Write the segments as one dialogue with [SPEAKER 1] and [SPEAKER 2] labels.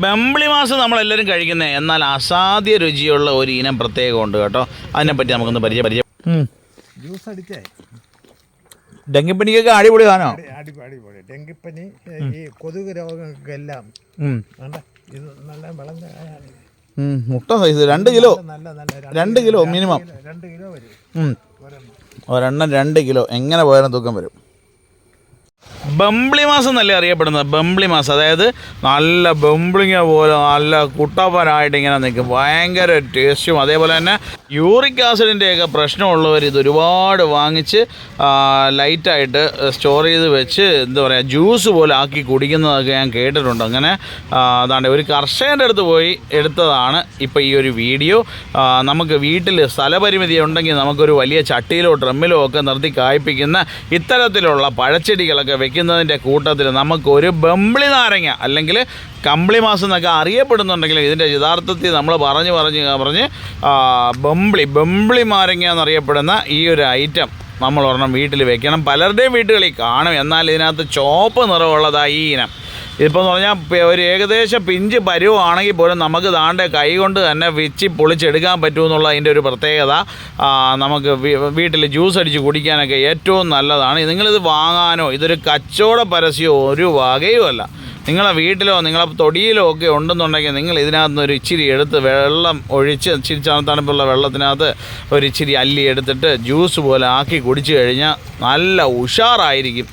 [SPEAKER 1] ബംബിളി മാസം നമ്മളെല്ലാവരും കഴിക്കുന്നത്, എന്നാൽ അസാധ്യ രുചിയുള്ള ഒരു ഇനം പ്രത്യേകമുണ്ട് കേട്ടോ. അതിനെപ്പറ്റി നമുക്കൊന്ന് പരിചയം.
[SPEAKER 2] ജ്യൂസ് അടിച്ചേ
[SPEAKER 1] ഡെങ്കിപ്പനിക്കൊക്കെ അടിപൊളി സാധനമാണ്.
[SPEAKER 2] അടിപൊളി ഡെങ്കിപ്പനി, ഈ കൊതുക് രോഗങ്ങൾക്കെല്ലാം ഇത് നല്ല വിളഞ്ഞ
[SPEAKER 1] മുട്ട size 2 kilo, 2 kilo minimum.
[SPEAKER 2] 2 kilo വരും.
[SPEAKER 1] ഒരെണ്ണം 2 കിലോ എങ്ങനെ പോയാലും തൂക്കം വരും. ബംബിളി മാസം എന്നല്ലേ അറിയപ്പെടുന്നത്. ബംബിളി മാസം അതായത് നല്ല ബംബിളിങ്ങ പോലെ നല്ല കുട്ടപ്പനായിട്ട് ഇങ്ങനെ നിൽക്കും. ഭയങ്കര ടേസ്റ്റും. അതേപോലെ തന്നെ യൂറിക് ആസിഡിൻ്റെയൊക്കെ പ്രശ്നമുള്ളവർ ഇത് ഒരുപാട് വാങ്ങിച്ച് ലൈറ്റായിട്ട് സ്റ്റോർ ചെയ്ത് വെച്ച് എന്താ പറയുക ജ്യൂസ് പോലെ ആക്കി കുടിക്കുന്നതൊക്കെ ഞാൻ കേട്ടിട്ടുണ്ട്. അങ്ങനെ അതാണ്ട് ഒരു കർഷകൻ്റെ അടുത്ത് പോയി എടുത്തതാണ് ഇപ്പോൾ ഈ ഒരു വീഡിയോ. നമുക്ക് വീട്ടിൽ സ്ഥലപരിമിതി ഉണ്ടെങ്കിൽ നമുക്കൊരു വലിയ ചട്ടിയിലോ ഡ്രമ്മിലോ ഒക്കെ നിർത്തി കായ്പ്പിക്കുന്ന ഇത്തരത്തിലുള്ള പഴച്ചെടികളൊക്കെ വെക്കുന്നതിൻ്റെ കൂട്ടത്തിൽ നമുക്കൊരു ബംബിളി നാരങ്ങ അല്ലെങ്കിൽ കമ്പിളി മാസം എന്നൊക്കെ അറിയപ്പെടുന്നുണ്ടെങ്കിൽ ഇതിൻ്റെ യഥാർത്ഥത്തിൽ നമ്മൾ പറഞ്ഞ് ബംബിളി നാരങ്ങ എന്നറിയപ്പെടുന്ന ഈ ഒരു ഐറ്റം നമ്മൾ ഒരെണ്ണം വീട്ടിൽ വെക്കണം. പലരുടെയും വീട്ടുകളിൽ കാണും. എന്നാൽ ഇതിനകത്ത് ചുവപ്പ് നിറമുള്ളതായി ഈ ഇനം. ഇപ്പോൾ എന്ന് പറഞ്ഞാൽ ഒരു ഏകദേശം പിഞ്ച് പരുവാണെങ്കിൽ പോലും നമുക്ക് ദാണ്ടെ കൈ കൊണ്ട് തന്നെ വെച്ച് പൊളിച്ചെടുക്കാൻ പറ്റുമെന്നുള്ള അതിൻ്റെ ഒരു പ്രത്യേകത. നമുക്ക് വീട്ടിൽ ജ്യൂസ് അടിച്ച് കുടിക്കാനൊക്കെ ഏറ്റവും നല്ലതാണ്. നിങ്ങളിത് വാങ്ങാനോ ഇതൊരു കച്ചവട പരസ്യമോ ഒരു വകയുമല്ല. നിങ്ങളെ വീട്ടിലോ നിങ്ങളെ തൊടിയിലോ ഒക്കെ ഉണ്ടെന്നുണ്ടെങ്കിൽ നിങ്ങൾ ഇതിനകത്ത് ഒരു ഇച്ചിരി എടുത്ത് വെള്ളം ഒഴിച്ച് ഇച്ചിരി തണുപ്പുള്ള വെള്ളത്തിനകത്ത് ഒരു ഇച്ചിരി അല്ലി എടുത്തിട്ട് ജ്യൂസ് പോലെ ആക്കി കുടിച്ചു കഴിഞ്ഞാൽ നല്ല ഉഷാറായിരിക്കും.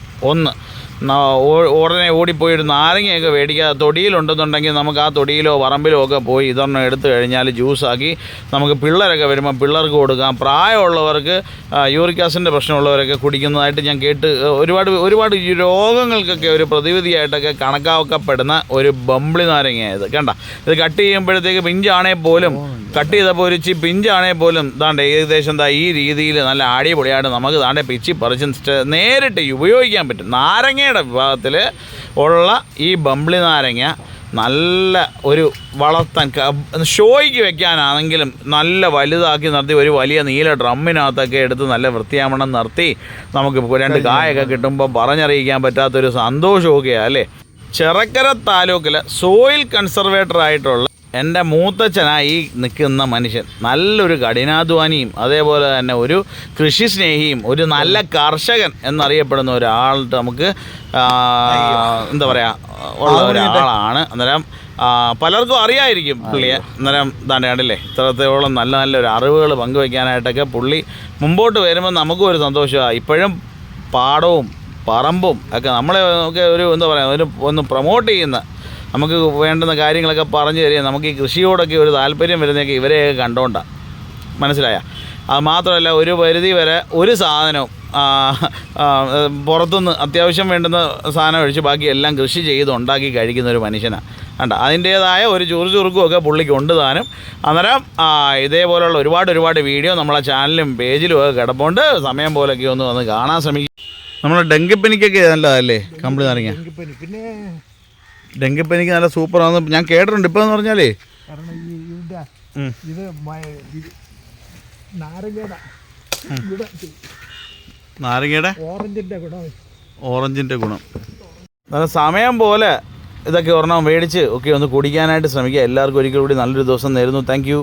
[SPEAKER 1] ഉടനെ ഓടിപ്പോയി ഒരു നാരങ്ങയൊക്കെ മേടിക്കാതെ തൊടിയിലുണ്ടെന്നുണ്ടെങ്കിൽ നമുക്ക് ആ തൊടിയിലോ പറമ്പിലോ ഒക്കെ പോയി ഇതൊരെണ്ണം എടുത്തു കഴിഞ്ഞാൽ ജ്യൂസാക്കി നമുക്ക് പിള്ളേരൊക്കെ വരുമ്പോൾ പിള്ളേർക്ക് കൊടുക്കാം. പ്രായമുള്ളവർക്ക് യൂറിക് ആസിഡിൻ്റെ പ്രശ്നമുള്ളവരൊക്കെ കുടിക്കുന്നതായിട്ട് ഞാൻ കേട്ട് ഒരുപാട് രോഗങ്ങൾക്കൊക്കെ ഒരു പ്രതിവിധിയായിട്ടൊക്കെ കണക്കാക്കപ്പെടുന്ന ഒരു ബംബിളി നാരങ്ങയായത്. കണ്ട, ഇത് കട്ട് ചെയ്യുമ്പോഴത്തേക്ക് പിഞ്ചാണെങ്കിൽ പോലും കട്ട് ചെയ്തപ്പോൾ ഒരു പിഞ്ചാണെങ്കിൽ പോലും ദാണ്ട് ഏകദേശം ഈ രീതിയിൽ നല്ല അടിപൊളിയായിട്ട് നമുക്ക് ദാണ്ടെ പിച്ചി പറിച്ച് നേരിട്ട് ഉപയോഗിക്കാൻ പറ്റും. നാരങ്ങ വിഭാഗത്തിൽ ഉള്ള ഈ ബംബിളി നാരങ്ങ നല്ല ഒരു വളർത്താൻ ഷോയ്ക്ക് വെക്കാനാണെങ്കിലും നല്ല വലുതാക്കി നിർത്തി ഒരു വലിയ നീല ഡ്രമ്മിനകത്തൊക്കെ എടുത്ത് നല്ല വൃത്തിയാവണ്ണം നിർത്തി നമുക്ക് 2 കായൊക്കെ കിട്ടുമ്പോൾ പറഞ്ഞറിയിക്കാൻ പറ്റാത്തൊരു സന്തോഷമൊക്കെയാണ് അല്ലേ. ചെറക്കര താലൂക്കിലെ സോയിൽ കൺസർവേറ്ററായിട്ടുള്ള എൻ്റെ മൂത്തച്ഛനായി നിൽക്കുന്ന മനുഷ്യൻ നല്ലൊരു കഠിനാധ്വാനിയും അതേപോലെ തന്നെ ഒരു കൃഷി സ്നേഹിയും ഒരു നല്ല കർഷകൻ എന്നറിയപ്പെടുന്ന ഒരാളുടെ നമുക്ക് എന്താ പറയുക ഉള്ള ഒരാളാണ്. അന്നേരം പലർക്കും അറിയാമായിരിക്കും പുള്ളിയെ. അന്നേരം കണ്ടില്ലേ ഇത്രത്തോളം നല്ല നല്ലൊരു അറിവുകൾ പങ്കുവയ്ക്കാനായിട്ടൊക്കെ പുള്ളി മുമ്പോട്ട് വരുമ്പോൾ നമുക്കും ഒരു സന്തോഷമാണ്. ഇപ്പോഴും പാടവും പറമ്പും ഒക്കെ നമ്മളെ ഒക്കെ ഒരു എന്താ പറയുക ഒന്ന് പ്രൊമോട്ട് ചെയ്യുന്ന നമുക്ക് വേണ്ടുന്ന കാര്യങ്ങളൊക്കെ പറഞ്ഞു തരിക. നമുക്ക് ഈ കൃഷിയോടൊക്കെ ഒരു താല്പര്യം വരുന്നതൊക്കെ ഇവരെയൊക്കെ കണ്ടോണ്ടാണ്. മനസ്സിലായ? അത് മാത്രമല്ല ഒരു പരിധി വരെ ഒരു സാധനവും പുറത്തുനിന്ന് അത്യാവശ്യം വേണ്ടുന്ന സാധനം ഒഴിച്ച് ബാക്കി എല്ലാം കൃഷി ചെയ്ത് ഉണ്ടാക്കി കഴിക്കുന്ന ഒരു മനുഷ്യനാണ്. കണ്ട, അതിൻ്റേതായ ഒരു ചുറുചുറുക്കുമൊക്കെ പുള്ളിക്ക് ഉണ്ട് താനും. അന്നേരം ഇതേപോലെയുള്ള ഒരുപാട് വീഡിയോ നമ്മളെ ചാനലും പേജിലും ഒക്കെ കിടപ്പുണ്ട്. സമയം പോലൊക്കെ ഒന്ന് വന്ന് കാണാൻ ശ്രമിക്കും. നമ്മൾ ഡെങ്കിപ്പനിക്കൊക്കെ നല്ലതല്ലേ കമ്പിളി നാരങ്ങ?
[SPEAKER 2] പിന്നെ
[SPEAKER 1] ഡെങ്കിപ്പനിക്ക് നല്ല സൂപ്പറാണെന്ന് ഞാൻ കേട്ടിട്ടുണ്ട്. ഇപ്പോൾ എന്ന് പറഞ്ഞാലേ
[SPEAKER 2] ഇത്
[SPEAKER 1] നാരങ്ങയുടെ ഓറഞ്ചിൻ്റെ ഗുണം നല്ല സമയം പോലെ ഇതൊക്കെ ഒരെണ്ണം മേടിച്ച് ഒക്കെ ഒന്ന് കുടിക്കാനായിട്ട് ശ്രമിക്കുക. എല്ലാവർക്കും ഒരിക്കൽ കൂടി നല്ലൊരു ദിവസം നേരുന്നു. Thank you.